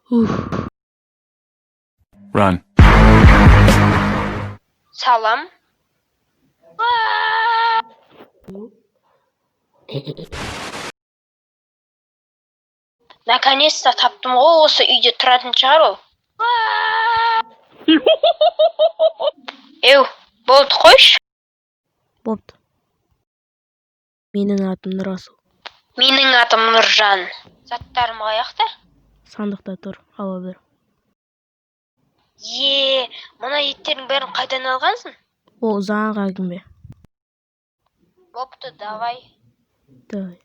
Run. Салам. Наконец-то таптым ғой, осы үйде тұратын шығар ол. Еу, болды қойшы. Бопты. Менің атым Нұрасыл. Менің атым Нұржан. Заттарым қаяқта? Сандықта тұр, ала бер. Мына еттердің бәрін қайдан алғансың? Ол жаңағы әңгіме. Бопты, давай. Давай.